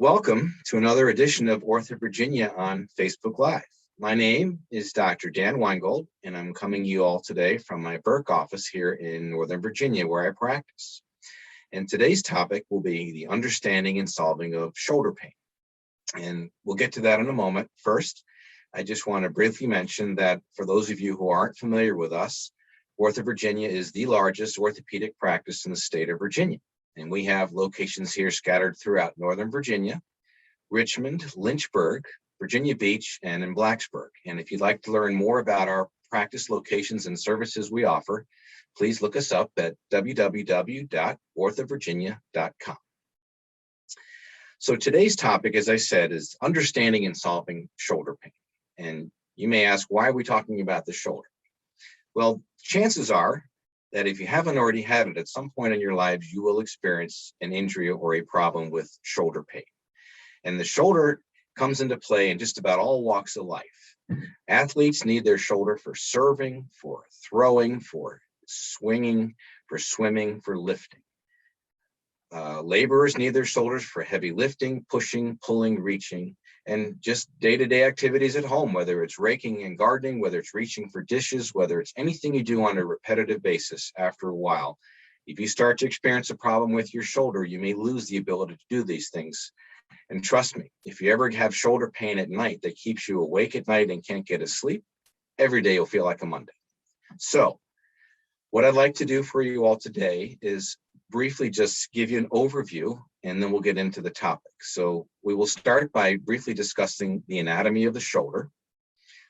Welcome to another edition of OrthoVirginia on Facebook Live. My name is Dr. Dan Weingold, and I'm coming to you all today from my Burke office here in Northern Virginia, where I practice. And today's topic will be the understanding and solving of shoulder pain. And we'll get to that in a moment. First, I just want to briefly mention that for those of you who aren't familiar with us, OrthoVirginia is the largest orthopedic practice in the state of Virginia. And we have locations here scattered throughout Northern Virginia, Richmond, Lynchburg, Virginia Beach, and in Blacksburg. And if you'd like to learn more about our practice locations and services we offer, please look us up at www.orthovirginia.com. So today's topic, as I said, is understanding and solving shoulder pain. And you may ask, why are we talking about the shoulder? Well, chances are that if you haven't already had it, at some point in your lives, you will experience an injury or a problem with shoulder pain. And the shoulder comes into play in just about all walks of life. Athletes need their shoulder for serving, for throwing, for swinging, for swimming, for lifting. Laborers need their shoulders for heavy lifting, pushing, pulling, reaching, and just day-to-day activities at home, whether it's raking and gardening, whether it's reaching for dishes, whether it's anything you do on a repetitive basis. After a while, if you start to experience a problem with your shoulder, you may lose the ability to do these things. And trust me, if you ever have shoulder pain at night that keeps you awake at night and can't get to sleep, every day will feel like a Monday. So what I'd like to do for you all today is briefly just give you an overview, and then we'll get into the topic. So we will start by briefly discussing the anatomy of the shoulder.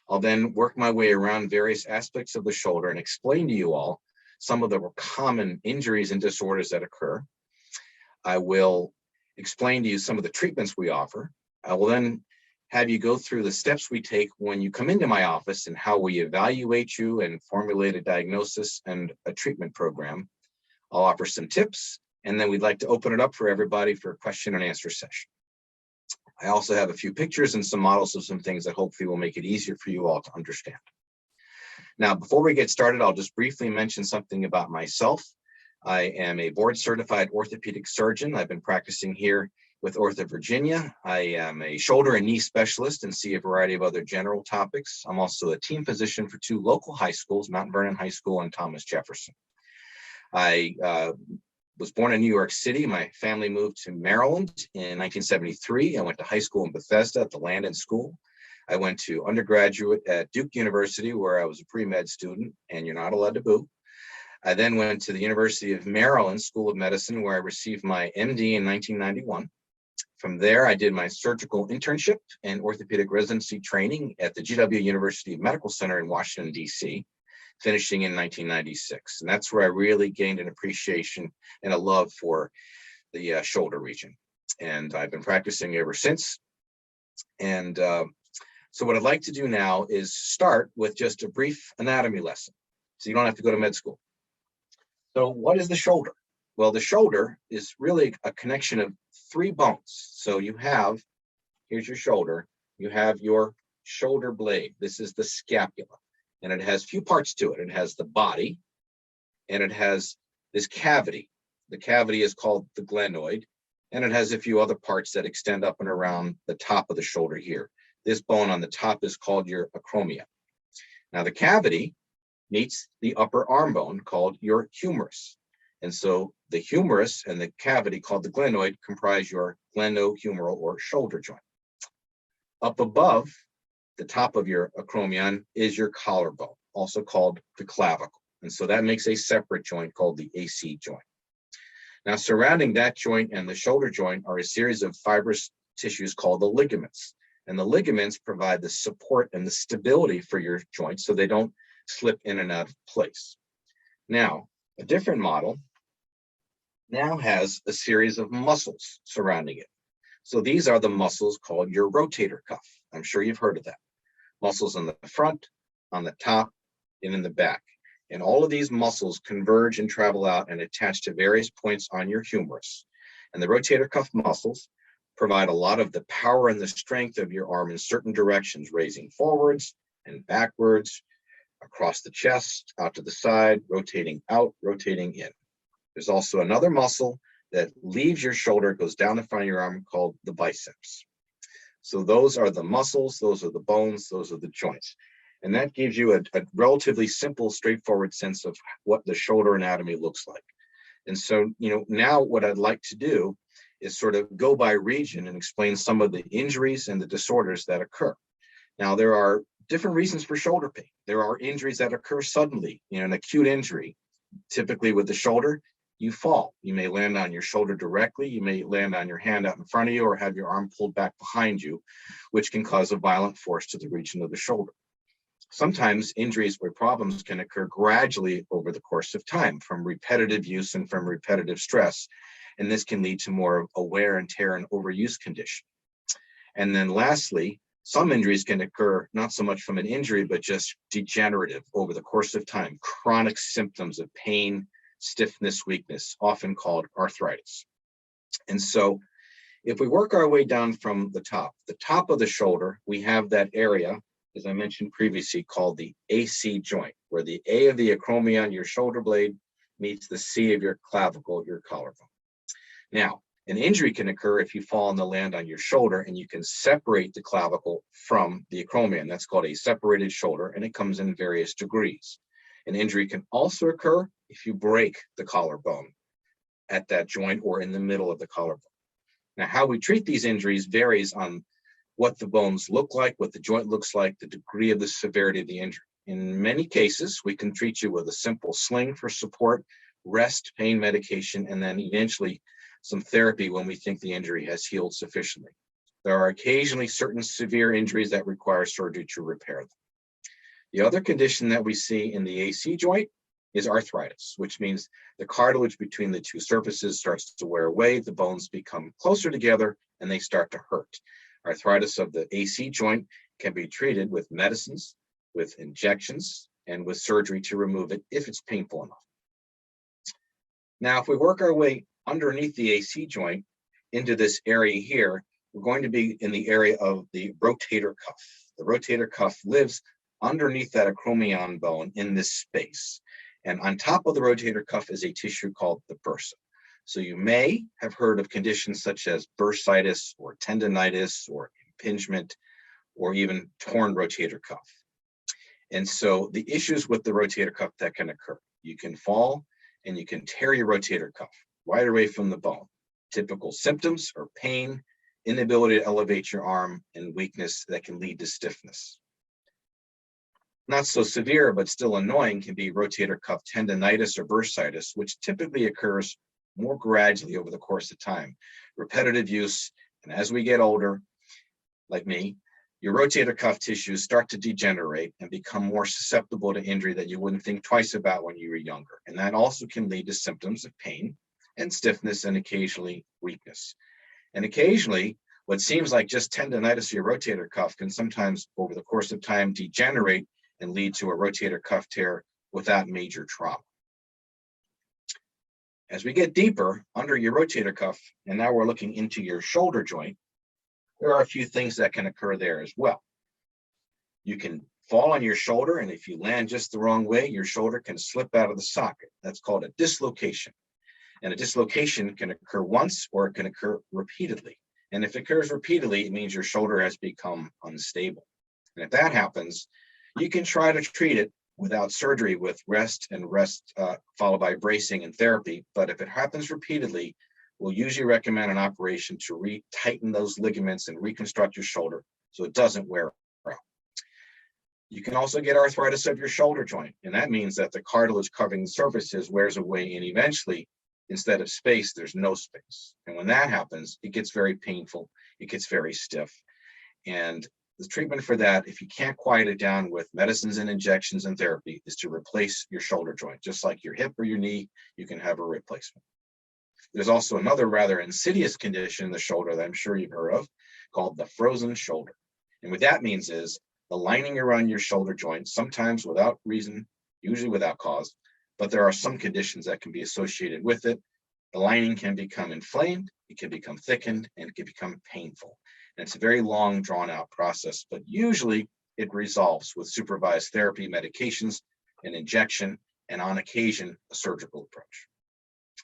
I'll then work my way around various aspects of the shoulder and explain to you all some of the common injuries and disorders that occur. I will explain to you some of the treatments we offer. I will then have you go through the steps we take when you come into my office and how we evaluate you and formulate a diagnosis and a treatment program. I'll offer some tips, and then we'd like to open it up for everybody for a question and answer session. I also have a few pictures and some models of some things that hopefully will make it easier for you all to understand. Now, before we get started, I'll just briefly mention something about myself. I am a board certified orthopedic surgeon. I've been practicing here with OrthoVirginia. I am a shoulder and knee specialist and see a variety of other general topics. I'm also a team physician for two local high schools, Mount Vernon High School and Thomas Jefferson. I was born in New York City. My family moved to Maryland in 1973. I went to high school in Bethesda at the Landon School. I went to undergraduate at Duke University, where I was a pre-med student, and you're not allowed to boo. I then went to the University of Maryland School of Medicine, where I received my MD in 1991. From there, I did my surgical internship and orthopedic residency training at the GW University Medical Center in Washington, D.C., finishing in 1996. And that's where I really gained an appreciation and a love for the shoulder region. And I've been practicing ever since. And so what I'd like to do now is start with just a brief anatomy lesson, so you don't have to go to med school. So what is the shoulder? Well, the shoulder is really a connection of three bones. So you have, here's your shoulder, you have your shoulder blade. This is the scapula. And it has few parts to it. It has the body, and it has this cavity. The cavity is called the glenoid, and it has a few other parts that extend up and around the top of the shoulder here. This bone on the top is called your acromia. Now the cavity meets the upper arm bone called your humerus. And so the humerus and the cavity called the glenoid comprise your glenohumeral or shoulder joint. Up above the top of your acromion is your collarbone, also called the clavicle. And so that makes a separate joint called the AC joint. Now, surrounding that joint and the shoulder joint are a series of fibrous tissues called the ligaments. And the ligaments provide the support and the stability for your joints so they don't slip in and out of place. Now, a different model now has a series of muscles surrounding it. So these are the muscles called your rotator cuff. I'm sure you've heard of that. Muscles on the front, on the top, and in the back. And all of these muscles converge and travel out and attach to various points on your humerus. And the rotator cuff muscles provide a lot of the power and the strength of your arm in certain directions, raising forwards and backwards, across the chest, out to the side, rotating out, rotating in. There's also another muscle that leaves your shoulder, goes down the front of your arm, called the biceps. So those are the muscles, those are the bones, those are the joints. And that gives you a relatively simple, straightforward sense of what the shoulder anatomy looks like. And so, now what I'd like to do is sort of go by region and explain some of the injuries and the disorders that occur. Now, there are different reasons for shoulder pain. There are injuries that occur suddenly, an acute injury. Typically with the shoulder, you fall. You may land on your shoulder directly. You may land on your hand out in front of you or have your arm pulled back behind you, which can cause a violent force to the region of the shoulder. Sometimes injuries or problems can occur gradually over the course of time from repetitive use and from repetitive stress. And this can lead to more wear and tear and overuse condition. And then lastly, some injuries can occur not so much from an injury, but just degenerative over the course of time, chronic symptoms of pain, stiffness, weakness, often called arthritis. And so if we work our way down from the top of the shoulder, we have that area, as I mentioned previously, called the AC joint, where the A of the acromion, your shoulder blade, meets the C of your clavicle, your collarbone. Now, an injury can occur if you fall on the land on your shoulder and you can separate the clavicle from the acromion. That's called a separated shoulder, and it comes in various degrees. An injury can also occur if you break the collarbone at that joint or in the middle of the collarbone. Now, how we treat these injuries varies on what the bones look like, what the joint looks like, the degree of the severity of the injury. In many cases, we can treat you with a simple sling for support, rest, pain medication, and then eventually some therapy when we think the injury has healed sufficiently. There are occasionally certain severe injuries that require surgery to repair them. The other condition that we see in the AC joint is arthritis, which means the cartilage between the two surfaces starts to wear away, the bones become closer together, and they start to hurt. Arthritis of the AC joint can be treated with medicines, with injections, and with surgery to remove it if it's painful enough. Now, if we work our way underneath the AC joint into this area here, we're going to be in the area of the rotator cuff. The rotator cuff lives underneath that acromion bone in this space. And on top of the rotator cuff is a tissue called the bursa. So you may have heard of conditions such as bursitis or tendonitis or impingement or even torn rotator cuff. And so the issues with the rotator cuff that can occur, you can fall and you can tear your rotator cuff right away from the bone. Typical symptoms are pain, inability to elevate your arm, and weakness that can lead to stiffness. Not so severe, but still annoying can be rotator cuff tendonitis or bursitis, which typically occurs more gradually over the course of time. Repetitive use, and as we get older, like me, your rotator cuff tissues start to degenerate and become more susceptible to injury that you wouldn't think twice about when you were younger. And that also can lead to symptoms of pain and stiffness and occasionally weakness. And occasionally, what seems like just tendonitis of your rotator cuff can sometimes, over the course of time, degenerate and lead to a rotator cuff tear without major trauma. As we get deeper under your rotator cuff, and now we're looking into your shoulder joint, there are a few things that can occur there as well. You can fall on your shoulder, and if you land just the wrong way, your shoulder can slip out of the socket. That's called a dislocation. And a dislocation can occur once or it can occur repeatedly. And if it occurs repeatedly, it means your shoulder has become unstable. And if that happens, you can try to treat it without surgery with rest followed by bracing and therapy. But if it happens repeatedly, we'll usually recommend an operation to retighten those ligaments and reconstruct your shoulder so it doesn't wear out. You can also get arthritis of your shoulder joint, and that means that the cartilage covering the surfaces wears away, and eventually, instead of space, there's no space. And when that happens, it gets very painful, it gets very stiff. And the treatment for that, if you can't quiet it down with medicines and injections and therapy, is to replace your shoulder joint. Just like your hip or your knee, you can have a replacement. There's also another rather insidious condition in the shoulder that I'm sure you've heard of called the frozen shoulder. And what that means is the lining around your shoulder joint, sometimes without reason, usually without cause, but there are some conditions that can be associated with it. The lining can become inflamed, it can become thickened, and it can become painful. And it's a very long, drawn-out process, but usually it resolves with supervised therapy, medications, an injection, and on occasion, a surgical approach.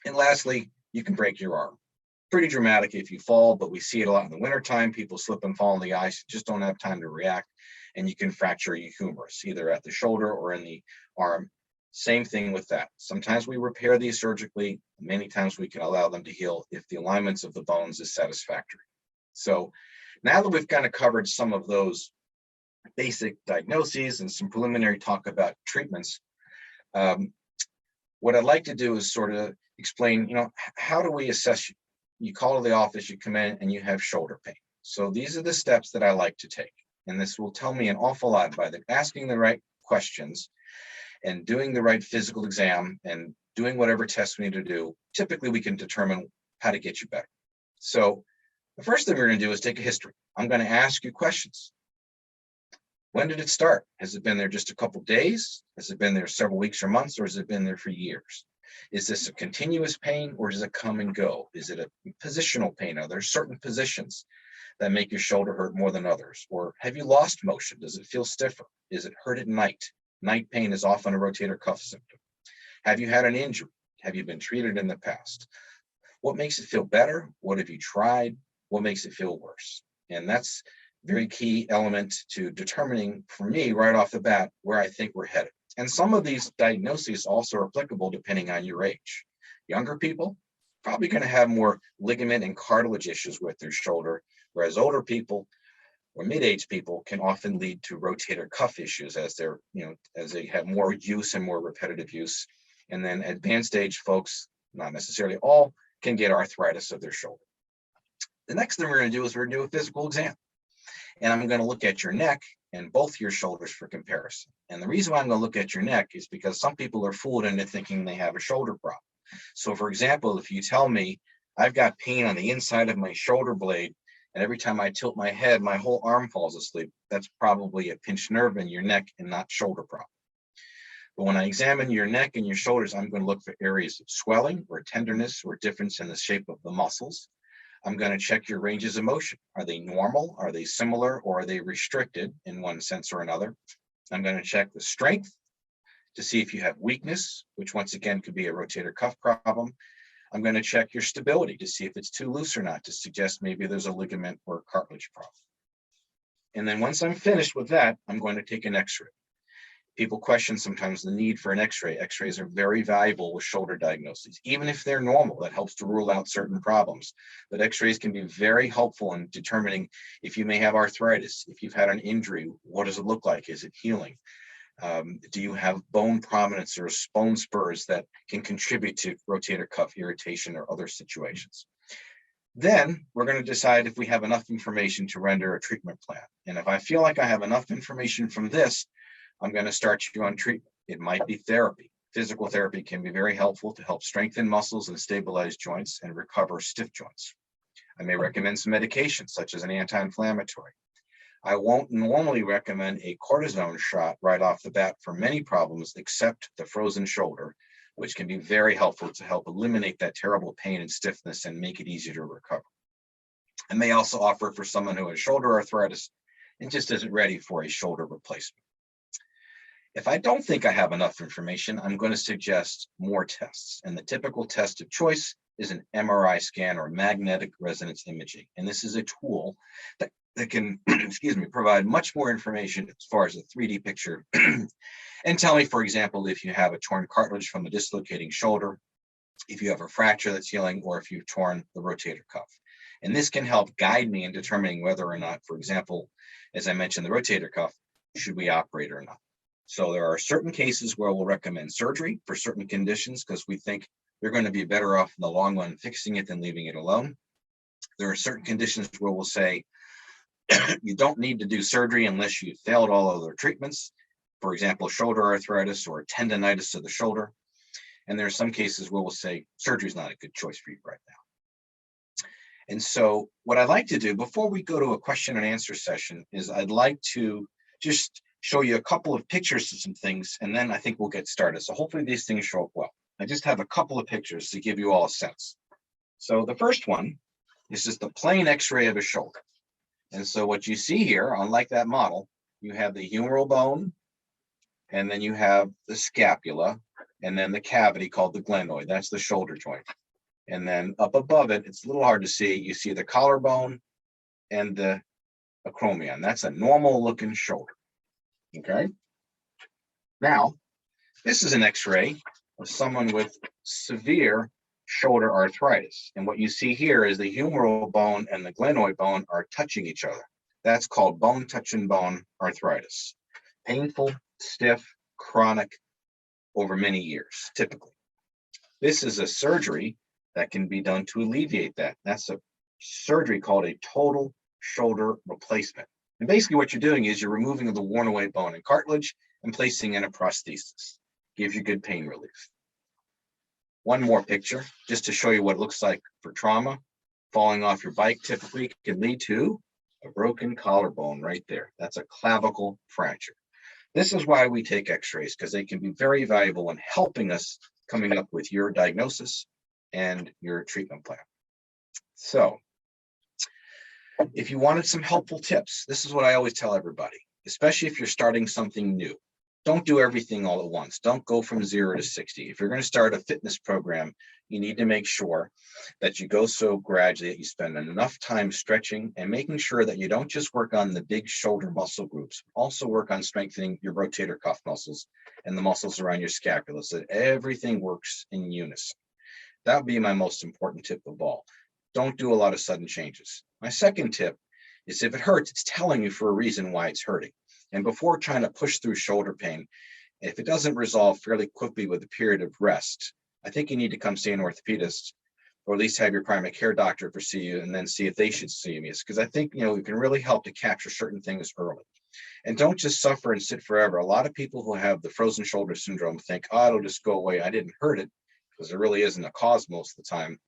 And lastly, you can break your arm. Pretty dramatic if you fall, but we see it a lot in the wintertime. People slip and fall on the ice, just don't have time to react, and you can fracture your humerus, either at the shoulder or in the arm. Same thing with that. Sometimes we repair these surgically. Many times we can allow them to heal if the alignments of the bones is satisfactory. So now that we've kind of covered some of those basic diagnoses and some preliminary talk about treatments, what I'd like to do is sort of explain, how do we assess you? You call to the office, you come in and you have shoulder pain. So these are the steps that I like to take. And this will tell me an awful lot by asking the right questions and doing the right physical exam and doing whatever tests we need to do. Typically, we can determine how to get you better. So the first thing we're going to do is take a history. I'm going to ask you questions. When did it start? Has it been there just a couple days? Has it been there several weeks or months, or has it been there for years? Is this a continuous pain, or does it come and go? Is it a positional pain? Are there certain positions that make your shoulder hurt more than others? Or have you lost motion? Does it feel stiffer? Is it hurt at night? Night pain is often a rotator cuff symptom. Have you had an injury? Have you been treated in the past? What makes it feel better? What have you tried? What makes it feel worse? And that's a very key element to determining, for me, right off the bat, where I think we're headed. And some of these diagnoses also are applicable depending on your age. Younger people, probably going to have more ligament and cartilage issues with their shoulder, whereas older people or mid-aged people can often lead to rotator cuff issues as they're, as they have more use and more repetitive use. And then advanced age folks, not necessarily all, can get arthritis of their shoulder. The next thing we're going to do is we're going to do a physical exam. And I'm going to look at your neck and both your shoulders for comparison. And the reason why I'm going to look at your neck is because some people are fooled into thinking they have a shoulder problem. So for example, if you tell me I've got pain on the inside of my shoulder blade, and every time I tilt my head, my whole arm falls asleep, that's probably a pinched nerve in your neck and not shoulder problem. But when I examine your neck and your shoulders, I'm going to look for areas of swelling or tenderness or difference in the shape of the muscles. I'm going to check your ranges of motion. Are they normal? Are they similar? Or are they restricted in one sense or another? I'm going to check the strength to see if you have weakness, which once again could be a rotator cuff problem. I'm going to check your stability to see if it's too loose or not, to suggest maybe there's a ligament or a cartilage problem. And then once I'm finished with that, I'm going to take an X-ray. People question sometimes the need for an X-ray. X-rays are very valuable with shoulder diagnoses, even if they're normal. That helps to rule out certain problems. But X-rays can be very helpful in determining if you may have arthritis, if you've had an injury, what does it look like? Is it healing? Do you have bone prominence or bone spurs that can contribute to rotator cuff irritation or other situations? Then we're going to decide if we have enough information to render a treatment plan. And if I feel like I have enough information from this, I'm going to start you on treatment. It might be therapy. Physical therapy can be very helpful to help strengthen muscles and stabilize joints and recover stiff joints. I may recommend some medications such as an anti-inflammatory. I won't normally recommend a cortisone shot right off the bat for many problems except the frozen shoulder, which can be very helpful to help eliminate that terrible pain and stiffness and make it easier to recover. I may also offer for someone who has shoulder arthritis and just isn't ready for a shoulder replacement. If I don't think I have enough information, I'm going to suggest more tests. And the typical test of choice is an MRI scan or magnetic resonance imaging. And this is a tool that can, provide much more information as far as a 3D picture and tell me, for example, if you have a torn cartilage from a dislocating shoulder, if you have a fracture that's healing, or if you've torn the rotator cuff. And this can help guide me in determining whether or not, for example, as I mentioned, the rotator cuff, should we operate or not? So there are certain cases where we'll recommend surgery for certain conditions because we think they're going to be better off in the long run fixing it than leaving it alone. There are certain conditions where we'll say you don't need to do surgery unless you failed all other treatments, for example, shoulder arthritis or tendonitis of the shoulder. And there are some cases where we'll say surgery is not a good choice for you right now. And so what I'd like to do before we go to a question and answer session is I'd like to just show you a couple of pictures of some things, and then I think we'll get started. So hopefully these things show up well. I just have a couple of pictures to give you all a sense. So the first one is just a plain X-ray of a shoulder. And so what you see here, unlike that model, you have the humeral bone, and then you have the scapula, and then the cavity called the glenoid. That's the shoulder joint. And then up above it, it's a little hard to see. You see the collarbone and the acromion. That's a normal looking shoulder. Okay. Now, this is an X-ray of someone with severe shoulder arthritis. And what you see here is the humeral bone and the glenoid bone are touching each other. That's called bone touching bone arthritis. Painful, stiff, chronic, over many years, typically. This is a surgery that can be done to alleviate that. That's a surgery called a total shoulder replacement. And basically what you're doing is you're removing the worn away bone and cartilage and placing in a prosthesis. Gives you good pain relief. One more picture, just to show you what it looks like for trauma. Falling off your bike typically can lead to a broken collarbone right there. That's a clavicle fracture. This is why we take X-rays, because they can be very valuable in helping us coming up with your diagnosis and your treatment plan. So, if you wanted some helpful tips, this is what I always tell everybody, especially if you're starting something new. Don't do everything all at once. Don't go from 0 to 60. If you're going to start a fitness program, you need to make sure that you go so gradually that you spend enough time stretching and making sure that you don't just work on the big shoulder muscle groups, also work on strengthening your rotator cuff muscles and the muscles around your scapula so that everything works in unison. That would be my most important tip of all. Don't do a lot of sudden changes. My second tip is if it hurts, it's telling you for a reason why it's hurting. And before trying to push through shoulder pain, if it doesn't resolve fairly quickly with a period of rest, I think you need to come see an orthopedist, or at least have your primary care doctor see you and then see if they should see you. Because I think, it can really help to capture certain things early. And don't just suffer and sit forever. A lot of people who have the frozen shoulder syndrome think, oh, it'll just go away. I didn't hurt it, because there really isn't a cause most of the time.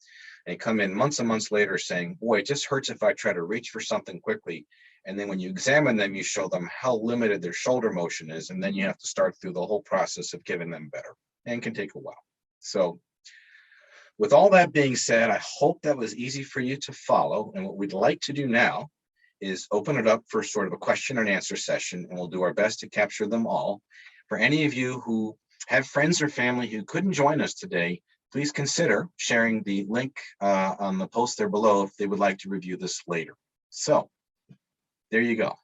And come in months and months later saying, boy, it just hurts if I try to reach for something quickly. And then when you examine them, you show them how limited their shoulder motion is. And then you have to start through the whole process of getting them better, and can take a while. So with all that being said, I hope that was easy for you to follow. And what we'd like to do now is open it up for sort of a question and answer session, and we'll do our best to capture them all. For any of you who have friends or family who couldn't join us today, please consider sharing the link on the post there below if they would like to review this later. So there you go.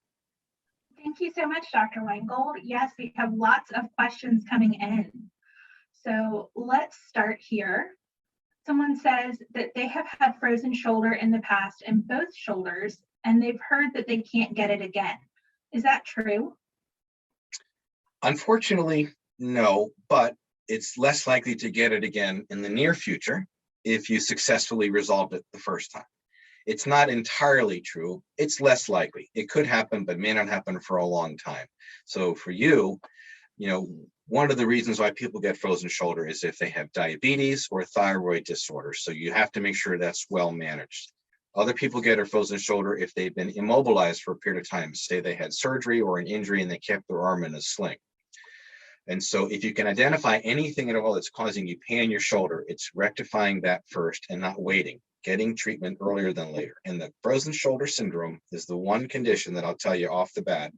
Thank you so much, Dr. Weingold. Yes, we have lots of questions coming in. So let's start here. Someone says that they have had frozen shoulder in the past in both shoulders, and they've heard that they can't get it again. Is that true? Unfortunately, no, but it's less likely to get it again in the near future if you successfully resolved it the first time. It's not entirely true. It's less likely. It could happen, but may not happen for a long time. So for you, one of the reasons why people get frozen shoulder is if they have diabetes or thyroid disorder. So you have to make sure that's well managed. Other people get a frozen shoulder if they've been immobilized for a period of time. Say they had surgery or an injury and they kept their arm in a sling. And so if you can identify anything at all that's causing you pain in your shoulder, it's rectifying that first and not waiting, getting treatment earlier than later. And the frozen shoulder syndrome is the one condition that I'll tell you off the bat,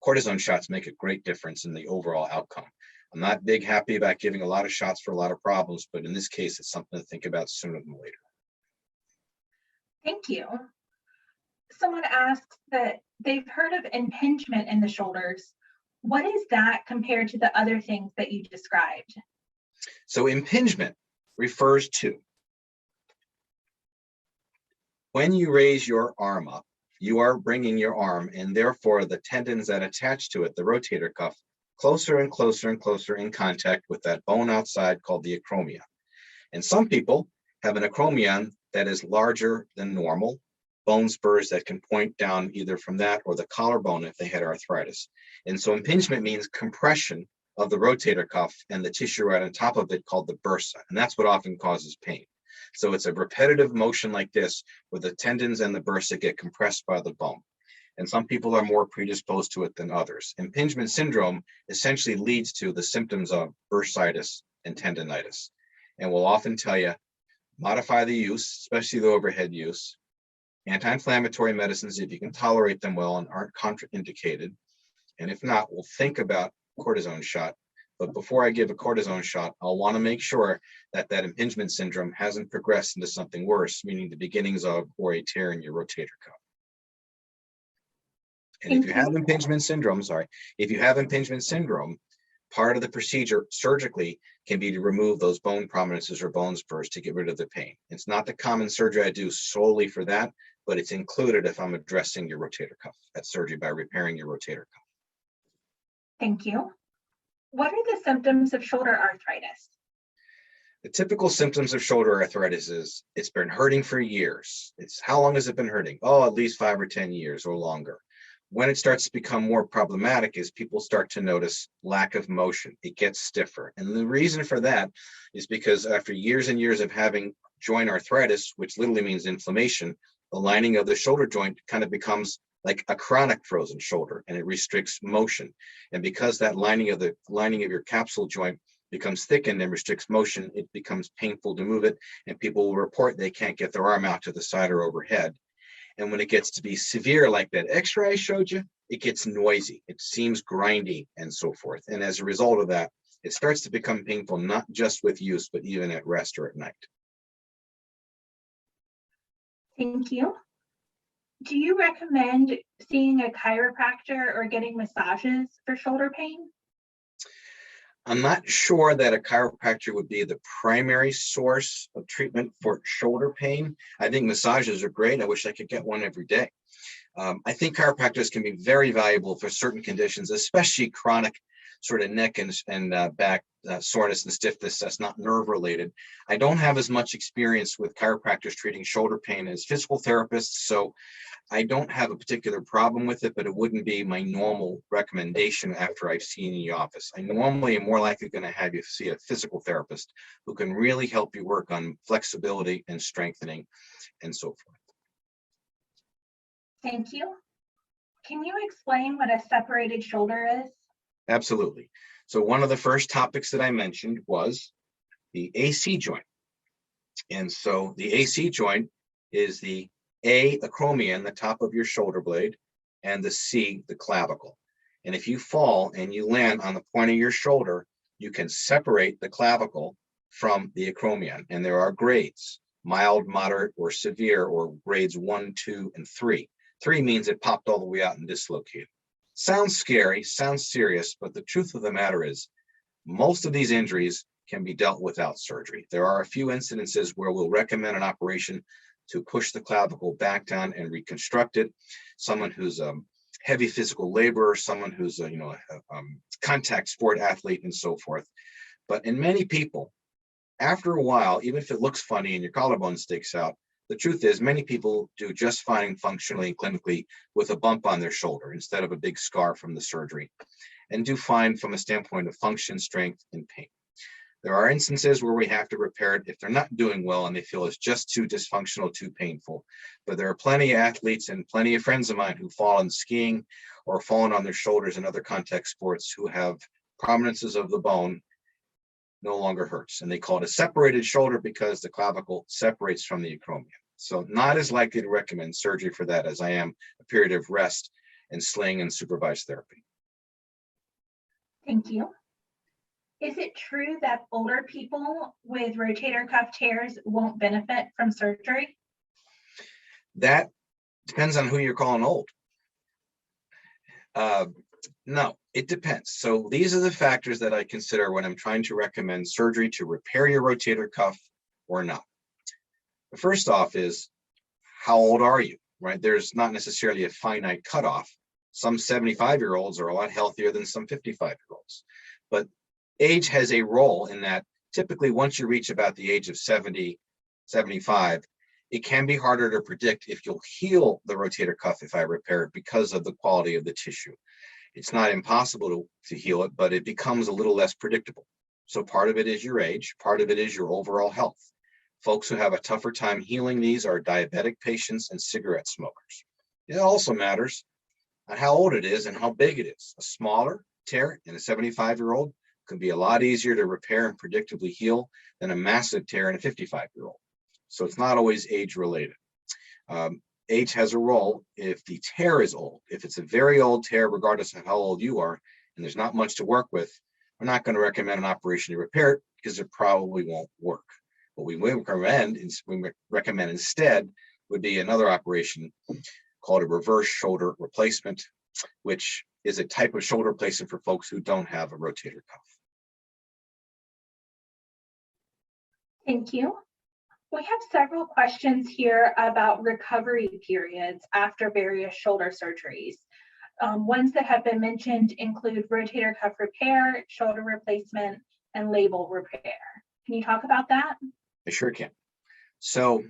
cortisone shots make a great difference in the overall outcome. I'm not big happy about giving a lot of shots for a lot of problems, but in this case, it's something to think about sooner than later. Thank you. Someone asks that they've heard of impingement in the shoulders. What is that compared to the other things that you described? So impingement refers to when you raise your arm up, you are bringing your arm, and therefore the tendons that attach to it, the rotator cuff, closer and closer and closer in contact with that bone outside called the acromion. And some people have an acromion that is larger than normal, bone spurs that can point down either from that or the collarbone if they had arthritis. And so impingement means compression of the rotator cuff and the tissue right on top of it called the bursa. And that's what often causes pain. So it's a repetitive motion like this where the tendons and the bursa get compressed by the bone. And some people are more predisposed to it than others. Impingement syndrome essentially leads to the symptoms of bursitis and tendonitis. And we'll often tell you, modify the use, especially the overhead use, anti-inflammatory medicines if you can tolerate them well and aren't contraindicated. And if not, we'll think about cortisone shot But before I give a cortisone shot, I'll want to make sure that that impingement syndrome hasn't progressed into something worse, meaning the beginnings of or a tear in your rotator cuff. And if you have impingement syndrome, part of the procedure surgically can be to remove those bone prominences or bone spurs to get rid of the pain. It's not the common surgery I do solely for that, but it's included if I'm addressing your rotator cuff at surgery by repairing your rotator cuff. Thank you. What are the symptoms of shoulder arthritis? The typical symptoms of shoulder arthritis is it's been hurting for years. It's how long has it been hurting? Oh, at least 5 or 10 years or longer. When it starts to become more problematic is people start to notice lack of motion. It gets stiffer. And the reason for that is because after years and years of having joint arthritis, which literally means inflammation, the lining of the shoulder joint kind of becomes like a chronic frozen shoulder, and it restricts motion. And because that lining of your capsule joint becomes thickened and restricts motion, it becomes painful to move it, and people will report they can't get their arm out to the side or overhead. And when it gets to be severe, like that X-ray I showed you, it gets noisy. It seems grindy and so forth. And as a result of that, it starts to become painful, not just with use, but even at rest or at night. Thank you. Do you recommend seeing a chiropractor or getting massages for shoulder pain? I'm not sure that a chiropractor would be the primary source of treatment for shoulder pain. I think massages are great. I wish I could get one every day. I think chiropractors can be very valuable for certain conditions, especially chronic sort of neck and back soreness and stiffness that's not nerve related. I don't have as much experience with chiropractors treating shoulder pain as physical therapists, so I don't have a particular problem with it, but it wouldn't be my normal recommendation after I've seen the office. I normally am more likely going to have you see a physical therapist who can really help you work on flexibility and strengthening and so forth. Thank you. Can you explain what a separated shoulder is? Absolutely. So one of the first topics that I mentioned was the AC joint. And so the AC joint is the A, acromion, the top of your shoulder blade, and the C, the clavicle. And if you fall and you land on the point of your shoulder, you can separate the clavicle from the acromion. And there are grades, mild, moderate, or severe, or grades 1, 2, and 3. 3 means it popped all the way out and dislocated. Sounds scary, sounds serious, but the truth of the matter is most of these injuries can be dealt without surgery. There are a few incidences where we'll recommend an operation to push the clavicle back down and reconstruct it. Someone who's a heavy physical laborer, someone who's a contact sport athlete, and so forth. But in many people, after a while, even if it looks funny and your collarbone sticks out, the truth is many people do just fine functionally and clinically with a bump on their shoulder instead of a big scar from the surgery, and do fine from a standpoint of function, strength, and pain. There are instances where we have to repair it if they're not doing well and they feel it's just too dysfunctional, too painful. But there are plenty of athletes and plenty of friends of mine who fall in skiing or fallen on their shoulders in other contact sports who have prominences of the bone no longer hurts. And they call it a separated shoulder because the clavicle separates from the acromion. So not as likely to recommend surgery for that as I am a period of rest and sling and supervised therapy. Thank you. Is it true that older people with rotator cuff tears won't benefit from surgery? That depends on who you're calling old. No, it depends. So these are the factors that I consider when I'm trying to recommend surgery to repair your rotator cuff or not. The first off is how old are you, right? There's not necessarily a finite cutoff. Some 75-year-olds are a lot healthier than some 55-year-olds. But age has a role in that typically once you reach about the age of 70, 75, it can be harder to predict if you'll heal the rotator cuff if I repair it because of the quality of the tissue. It's not impossible to heal it, but it becomes a little less predictable. So part of it is your age, part of it is your overall health. Folks who have a tougher time healing these are diabetic patients and cigarette smokers. It also matters on how old it is and how big it is. A smaller tear in a 75-year-old can be a lot easier to repair and predictably heal than a massive tear in a 55-year-old. So it's not always age related. Age has a role if the tear is old. If it's a very old tear, regardless of how old you are, and there's not much to work with, we're not going to recommend an operation to repair it because it probably won't work. What we recommend instead would be another operation called a reverse shoulder replacement, which is a type of shoulder replacement for folks who don't have a rotator cuff. Thank you. We have several questions here about recovery periods after various shoulder surgeries. Ones that have been mentioned include rotator cuff repair, shoulder replacement, and labral repair. Can you talk about that? I sure can. So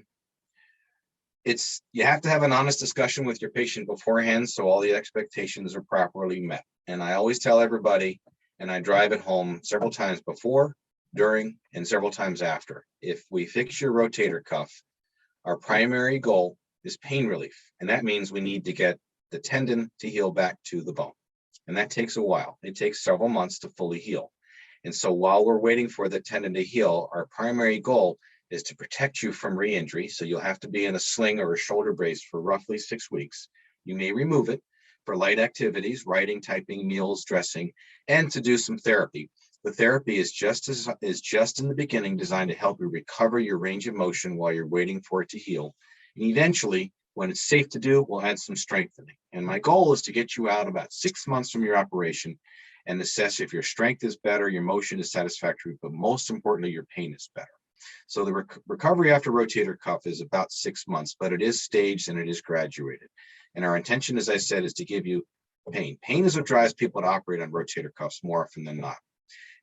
you have to have an honest discussion with your patient beforehand so all the expectations are properly met. And I always tell everybody, and I drive it home several times before, during, and several times after. If we fix your rotator cuff, our primary goal is pain relief. And that means we need to get the tendon to heal back to the bone. And that takes a while. It takes several months to fully heal. And so while we're waiting for the tendon to heal, our primary goal is to protect you from re-injury. So you'll have to be in a sling or a shoulder brace for roughly 6 weeks. You may remove it for light activities, writing, typing, meals, dressing, and to do some therapy. The therapy is just in the beginning designed to help you recover your range of motion while you're waiting for it to heal. And eventually, when it's safe to do, we'll add some strengthening. And my goal is to get you out about 6 months from your operation and assess if your strength is better, your motion is satisfactory, but most importantly, your pain is better. So the recovery after rotator cuff is about 6 months, but it is staged and it is graduated. And our intention, as I said, is to give you pain. Pain is what drives people to operate on rotator cuffs more often than not,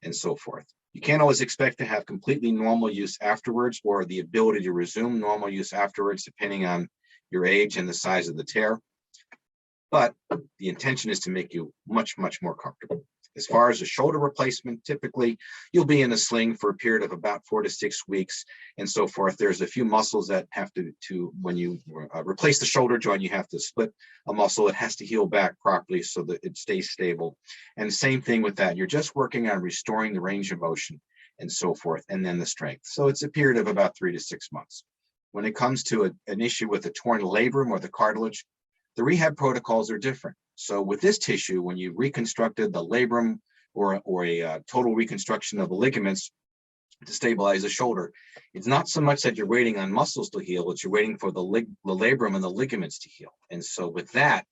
and so forth. You can't always expect to have completely normal use afterwards or the ability to resume normal use afterwards, depending on your age and the size of the tear. But the intention is to make you much, much more comfortable. As far as a shoulder replacement, typically you'll be in a sling for a period of about 4 to 6 weeks and so forth. There's a few muscles that have to when you replace the shoulder joint, you have to split a muscle. It has to heal back properly so that it stays stable. And same thing with that. You're just working on restoring the range of motion and so forth, and then the strength. So it's a period of about 3 to 6 months. When it comes to an issue with the torn labrum or the cartilage, the rehab protocols are different. So with this tissue, when you reconstructed the labrum or a total reconstruction of the ligaments to stabilize the shoulder, it's not so much that you're waiting on muscles to heal, it's you're waiting for the labrum and the ligaments to heal. And so with that,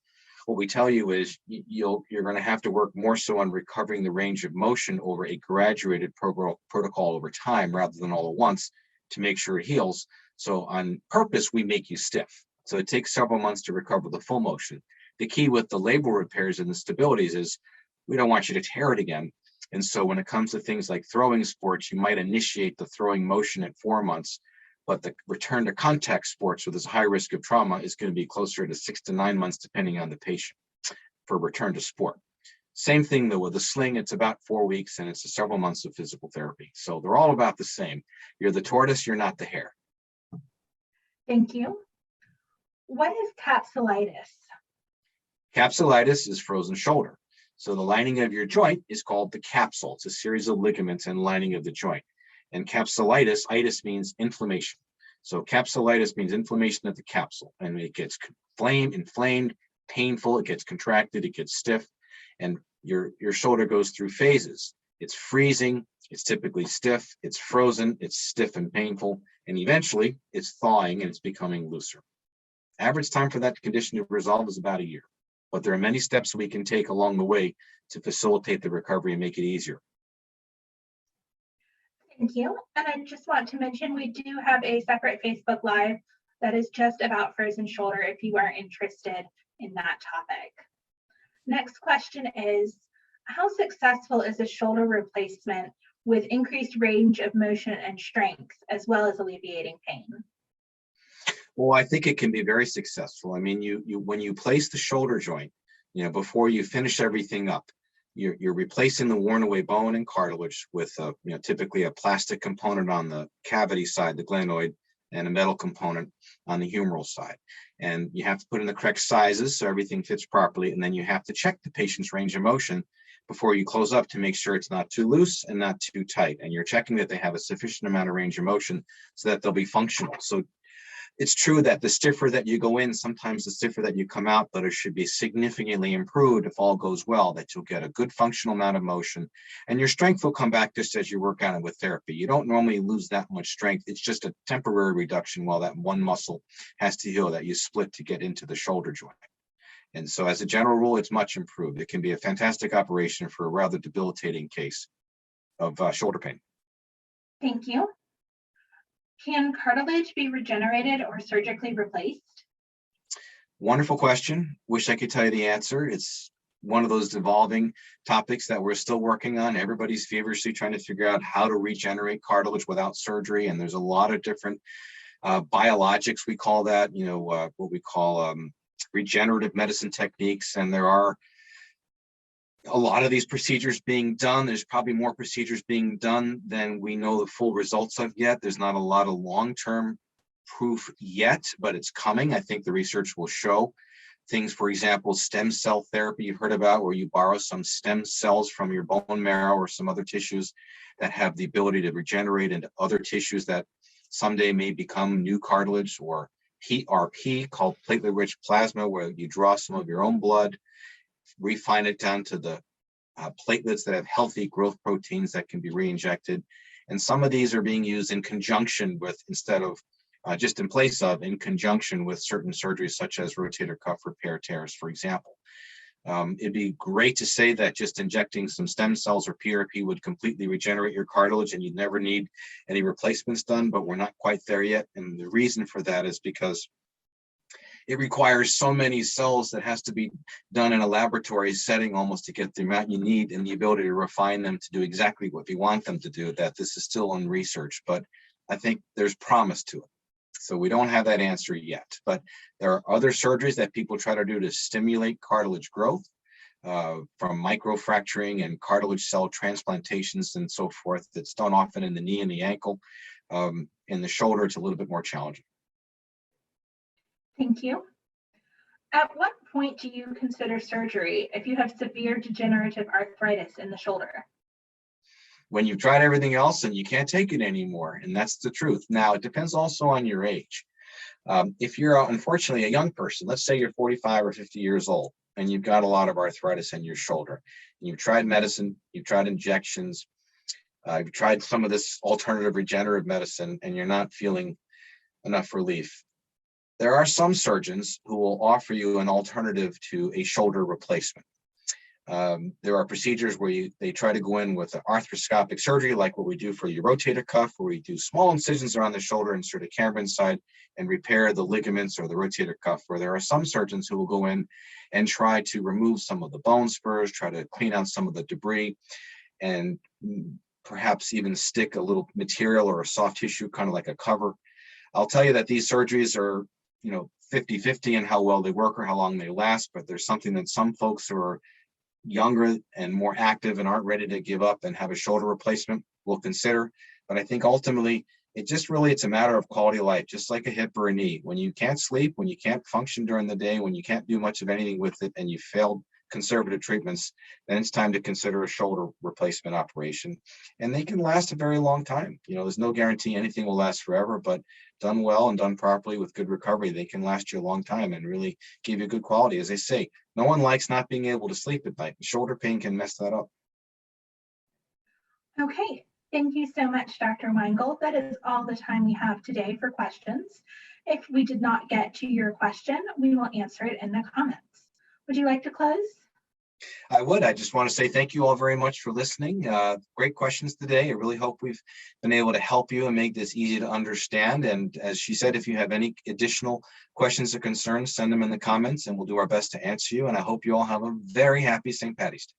what we tell you is you're going to have to work more so on recovering the range of motion over a graduated protocol over time rather than all at once to make sure it heals. So on purpose, we make you stiff. So it takes several months to recover the full motion. The key with the labral repairs and the stabilities is we don't want you to tear it again. And so when it comes to things like throwing sports, you might initiate the throwing motion at 4 months, but the return to contact sports with this high risk of trauma is going to be closer to 6 to 9 months, depending on the patient for return to sport. Same thing though with the sling, it's about 4 weeks and it's several months of physical therapy. So they're all about the same. You're the tortoise, you're not the hare. Thank you. What is capsulitis? Capsulitis is frozen shoulder. So the lining of your joint is called the capsule. It's a series of ligaments and lining of the joint. And capsulitis, itis means inflammation. So capsulitis means inflammation of the capsule. And it gets inflamed, painful, it gets contracted, it gets stiff. And your shoulder goes through phases. It's freezing, it's typically stiff, it's frozen, it's stiff and painful, and eventually it's thawing and it's becoming looser. Average time for that condition to resolve is about a year, but there are many steps we can take along the way to facilitate the recovery and make it easier. Thank you. And I just want to mention we do have a separate Facebook Live that is just about frozen shoulder if you are interested in that topic. Next question is, how successful is a shoulder replacement with increased range of motion and strength, as well as alleviating pain? Well, I think it can be very successful. I mean, when you place the shoulder joint, before you finish everything up, you're replacing the worn away bone and cartilage with typically a plastic component on the cavity side, the glenoid, and a metal component on the humeral side. And you have to put in the correct sizes so everything fits properly. And then you have to check the patient's range of motion before you close up to make sure it's not too loose and not too tight. And you're checking that they have a sufficient amount of range of motion so that they'll be functional. So It's true that the stiffer that you go in, sometimes the stiffer that you come out, but it should be significantly improved if all goes well, that you'll get a good functional amount of motion, and your strength will come back just as you work on it with therapy. You don't normally lose that much strength. It's just a temporary reduction while that one muscle has to heal that you split to get into the shoulder joint. And so as a general rule, it's much improved. It can be a fantastic operation for a rather debilitating case of shoulder pain. Thank you. Can cartilage be regenerated or surgically replaced? Wonderful question. Wish I could tell you the answer. It's one of those evolving topics that we're still working on. Everybody's feverishly trying to figure out how to regenerate cartilage without surgery. And there's a lot of different biologics, we call that, what we call regenerative medicine techniques. And there are a lot of these procedures being done. There's probably more procedures being done than we know the full results of yet. There's not a lot of long-term proof yet, but it's coming. I think the research will show things, for example, stem cell therapy you've heard about, where you borrow some stem cells from your bone marrow or some other tissues that have the ability to regenerate into other tissues that someday may become new cartilage, or PRP, called platelet-rich plasma, where you draw some of your own blood, refine it down to the platelets that have healthy growth proteins that can be re-injected. And some of these are being used in conjunction with, instead of just in place of, in conjunction with certain surgeries such as rotator cuff repair tears, for example. It'd be great to say that just injecting some stem cells or PRP would completely regenerate your cartilage and you'd never need any replacements done, but we're not quite there yet. And the reason for that is because it requires so many cells that has to be done in a laboratory setting almost to get the amount you need and the ability to refine them to do exactly what you want them to do, that this is still in research, but I think there's promise to it. So we don't have that answer yet, but there are other surgeries that people try to do to stimulate cartilage growth, from microfracturing and cartilage cell transplantations and so forth. That's done often in the knee and the ankle. In the shoulder, it's a little bit more challenging. Thank you. At what point do you consider surgery if you have severe degenerative arthritis in the shoulder? When you've tried everything else and you can't take it anymore, and that's the truth. Now, it depends also on your age. If you're unfortunately a young person, let's say you're 45 or 50 years old, and you've got a lot of arthritis in your shoulder, and you've tried medicine, you've tried injections, you've tried some of this alternative regenerative medicine, and you're not feeling enough relief. There are some surgeons who will offer you an alternative to a shoulder replacement. There are procedures where they try to go in with an arthroscopic surgery, like what we do for your rotator cuff, where we do small incisions around the shoulder, insert a camera inside, and repair the ligaments or the rotator cuff. Where there are some surgeons who will go in and try to remove some of the bone spurs, try to clean out some of the debris, and perhaps even stick a little material or a soft tissue, kind of like a cover. I'll tell you that these surgeries are 50-50 in how well they work or how long they last, but there's something that some folks who are younger and more active and aren't ready to give up and have a shoulder replacement will consider. But I think ultimately it's a matter of quality of life, just like a hip or a knee. When you can't sleep, when you can't function during the day, when you can't do much of anything with it, and you failed conservative treatments, then it's time to consider a shoulder replacement operation. And they can last a very long time. There's no guarantee anything will last forever, but done well and done properly with good recovery, they can last you a long time and really give you good quality. As I say, no one likes not being able to sleep at night. Shoulder pain can mess that up. Okay, thank you so much, Dr. Weingold. That is all the time we have today for questions. If we did not get to your question, we will answer it in the comments. Would you like to close? I would. I just want to say thank you all very much for listening. Great questions today. I really hope we've been able to help you and make this easy to understand. And as she said, if you have any additional questions or concerns, send them in the comments and we'll do our best to answer you. And I hope you all have a very happy St. Paddy's Day.